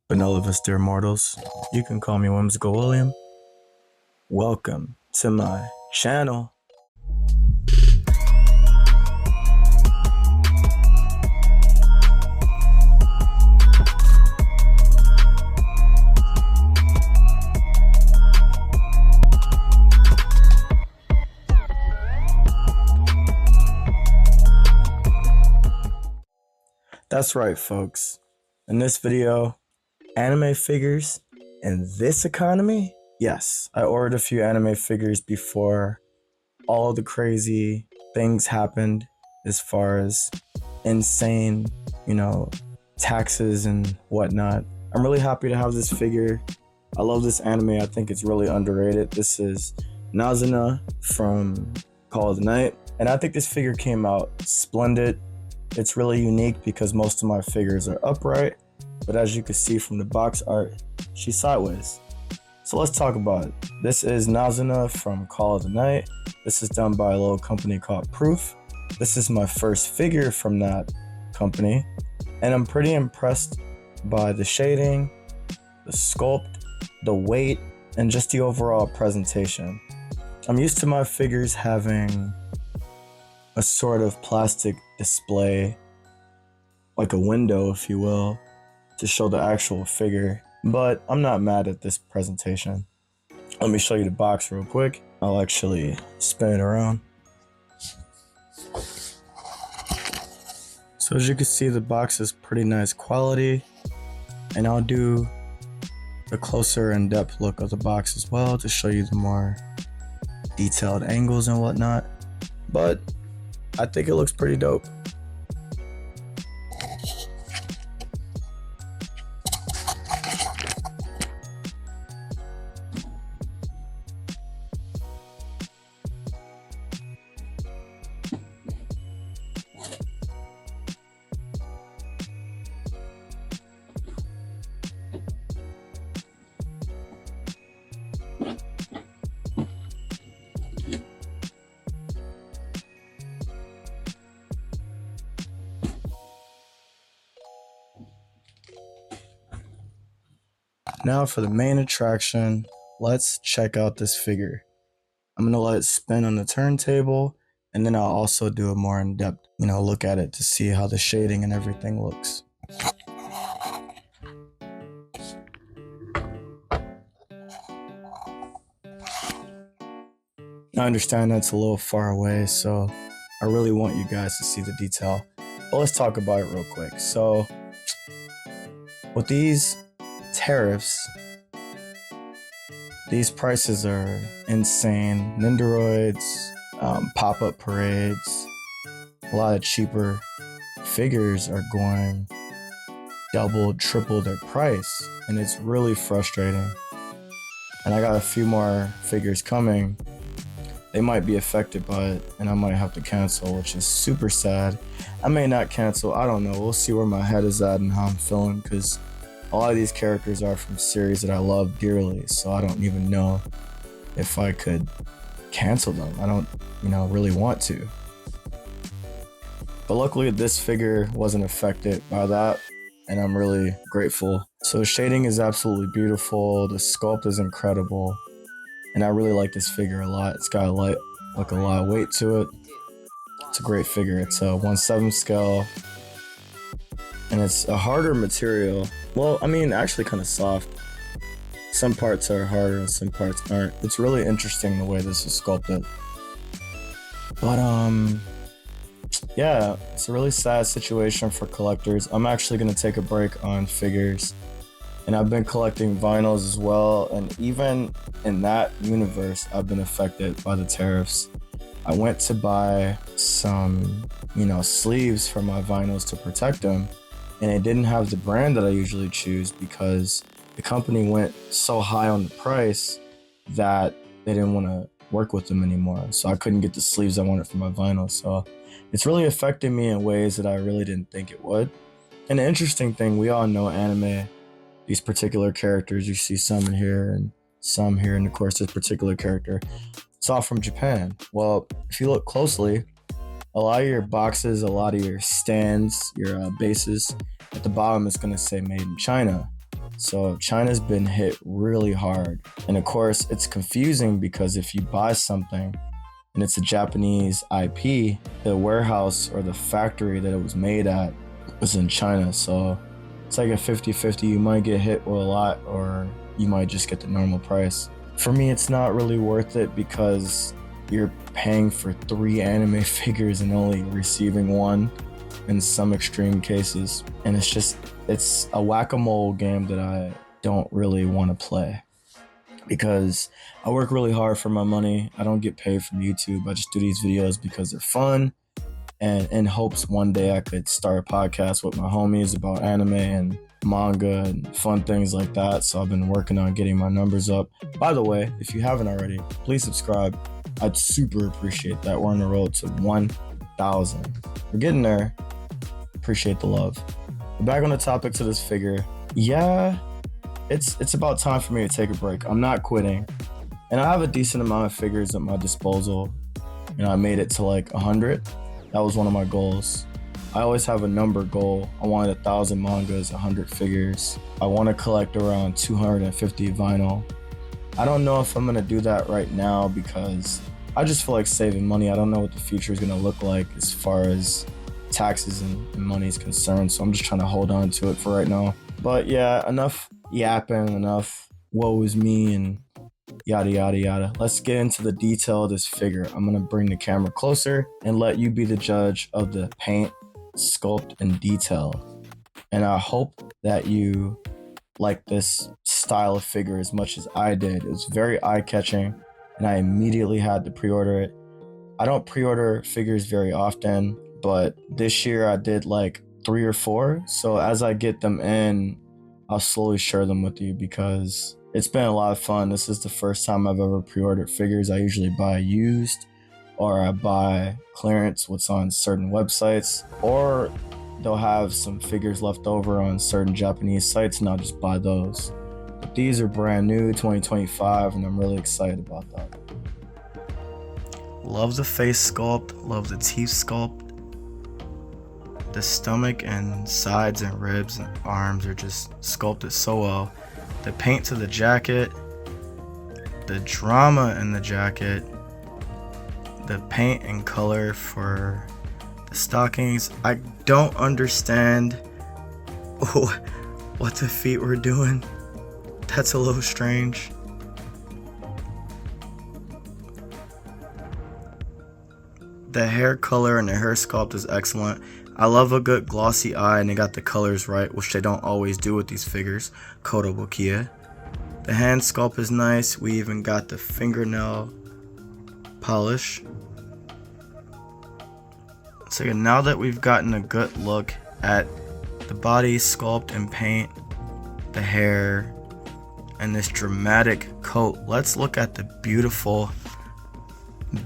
Benevolous dear mortals, you can call me Whimsical William. Welcome to my channel. That's right, folks. In this video, anime figures in this economy? Yes, I ordered a few anime figures before all the crazy things happened as far as insane, taxes and whatnot. I'm really happy to have this figure. I love this anime. I think it's really underrated. This is Nazuna from Call of the Night. And I think this figure came out splendid. It's really unique because most of my figures are upright, but as you can see from the box art, she's sideways. So let's talk about it. This is Nazuna from Call of the Night. This is done by a little company called Proof. This is my first figure from that company, and I'm pretty impressed by the shading, the sculpt, the weight, and just the overall presentation. I'm used to my figures having a sort of plastic display, like a window, if you will, to show the actual figure, but I'm not mad at this presentation. Let me show you the box real quick. I'll actually spin it around. So as you can see, the box is pretty nice quality, and I'll do a closer in-depth look of the box as well to show you the more detailed angles and whatnot, but I think it looks pretty dope. Now for the main attraction, let's check out this figure. I'm gonna let it spin on the turntable, and then I'll also do a more in-depth, look at it to see how the shading and everything looks. I understand that's a little far away, so I really want you guys to see the detail. But let's talk about it real quick. So with these tariffs, these prices are insane. Nendoroids, pop-up parades, a lot of cheaper figures are going double, triple their price, and it's really frustrating. And I got a few more figures coming. They might be affected by it, and I might have to cancel, which is super sad. I may not cancel, I don't know. We'll see where my head is at and how I'm feeling, because a lot of these characters are from series that I love dearly, so I don't even know if I could cancel them. I don't, really want to. But luckily this figure wasn't affected by that, and I'm really grateful. So shading is absolutely beautiful, the sculpt is incredible, and I really like this figure a lot. It's got a lot of weight to it. It's a great figure. It's a 1/7 scale, and it's a harder material. Well, actually kind of soft. Some parts are harder and some parts aren't. It's really interesting the way this is sculpted. But yeah, it's a really sad situation for collectors. I'm actually gonna take a break on figures, and I've been collecting vinyls as well, and even in that universe, I've been affected by the tariffs. I went to buy some, sleeves for my vinyls to protect them, and it didn't have the brand that I usually choose because the company went so high on the price that they didn't want to work with them anymore. So I couldn't get the sleeves I wanted for my vinyl. So it's really affecting me in ways that I really didn't think it would. And the interesting thing, we all know anime, these particular characters, you see some in here and some here, and of course this particular character, it's all from Japan. Well, if you look closely, a lot of your boxes, a lot of your stands, your bases, at the bottom is going to say made in China. So China's been hit really hard. And of course, it's confusing because if you buy something and it's a Japanese IP, the warehouse or the factory that it was made at was in China. So it's like a 50-50. You might get hit with a lot or you might just get the normal price. For me, it's not really worth it because you're paying for 3 anime figures and only receiving 1 in some extreme cases. And it's a whack-a-mole game that I don't really want to play because I work really hard for my money. I don't get paid from YouTube. I just do these videos because they're fun and in hopes one day I could start a podcast with my homies about anime and manga and fun things like that. So I've been working on getting my numbers up. By the way, if you haven't already, please subscribe. I'd super appreciate that. We're on the road to 1,000. We're getting there. Appreciate the love. Back on the topic to this figure. Yeah, it's about time for me to take a break. I'm not quitting. And I have a decent amount of figures at my disposal. I made it to like 100. That was one of my goals. I always have a number goal. I wanted 1,000 mangas, 100 figures. I want to collect around 250 vinyl. I don't know if I'm going to do that right now because I just feel like saving money. I don't know what the future is going to look like as far as taxes and money is concerned. So I'm just trying to hold on to it for right now. But yeah, enough yapping, enough woe is me and yada yada yada. Let's get into the detail of this figure. I'm gonna bring the camera closer and let you be the judge of the paint, sculpt, and detail. And I hope that you like this style of figure as much as I did. It was very eye-catching and I immediately had to pre-order it. I don't pre-order figures very often, but this year I did like 3 or 4. So as I get them in, I'll slowly share them with you because it's been a lot of fun. This is the first time I've ever pre-ordered figures. I usually buy used or I buy clearance, what's on certain websites, or they'll have some figures left over on certain Japanese sites and I'll just buy those. But these are brand new, 2025, and I'm really excited about that. Love the face sculpt, love the teeth sculpt. The stomach and sides and ribs and arms are just sculpted so well. The paint to the jacket, the drama in the jacket, the paint and color for the stockings. I don't understand what the feet were doing. That's a little strange. The hair color and the hair sculpt is excellent. I love a good glossy eye and they got the colors right, which they don't always do with these figures. Kotobukiya. The hand sculpt is nice. We even got the fingernail polish. So now that we've gotten a good look at the body sculpt and paint, the hair, and this dramatic coat, let's look at the beautiful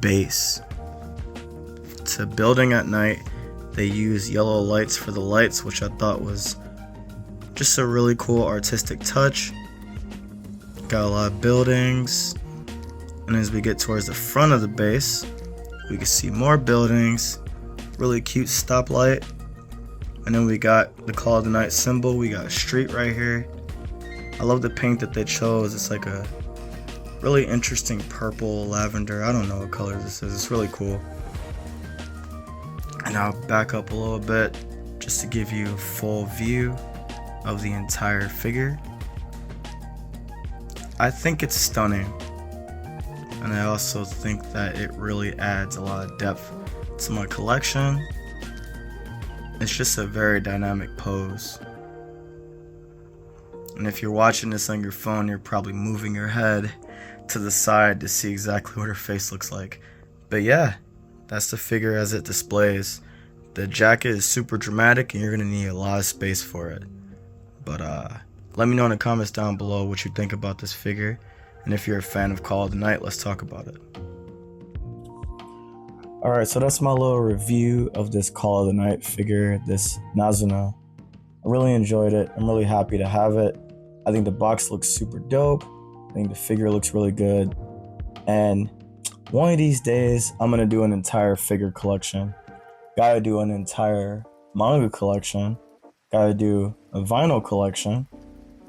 base. To building at night, they use yellow lights for the lights, which I thought was just a really cool artistic touch. Got a lot of buildings, and as we get towards the front of the base, we can see more buildings, really cute stoplight, and then we got the Call of the Night symbol. We got a street right here. I love the paint that they chose. It's like a really interesting purple, lavender. I don't know what color this is. It's really cool. And I'll back up a little bit just to give you a full view of the entire figure. I think it's stunning, and I also think that it really adds a lot of depth to my collection. It's just a very dynamic pose. And if you're watching this on your phone, you're probably moving your head to the side to see exactly what her face looks like. But yeah, that's the figure as it displays. The jacket is super dramatic and you're gonna need a lot of space for it. But let me know in the comments down below what you think about this figure. And if you're a fan of Call of the Night, let's talk about it. Alright, so that's my little review of this Call of the Night figure, this Nazuna. I really enjoyed it. I'm really happy to have it. I think the box looks super dope. I think the figure looks really good. And one of these days, I'm gonna do an entire figure collection. Gotta do an entire manga collection. Gotta do a vinyl collection.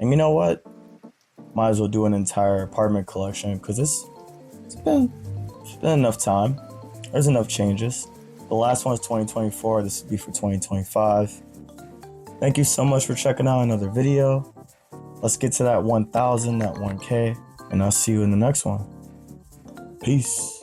And you know what? Might as well do an entire apartment collection because it's been enough time. There's enough changes. The last one is 2024. This will be for 2025. Thank you so much for checking out another video. Let's get to that 1,000, that 1K, and I'll see you in the next one. Peace.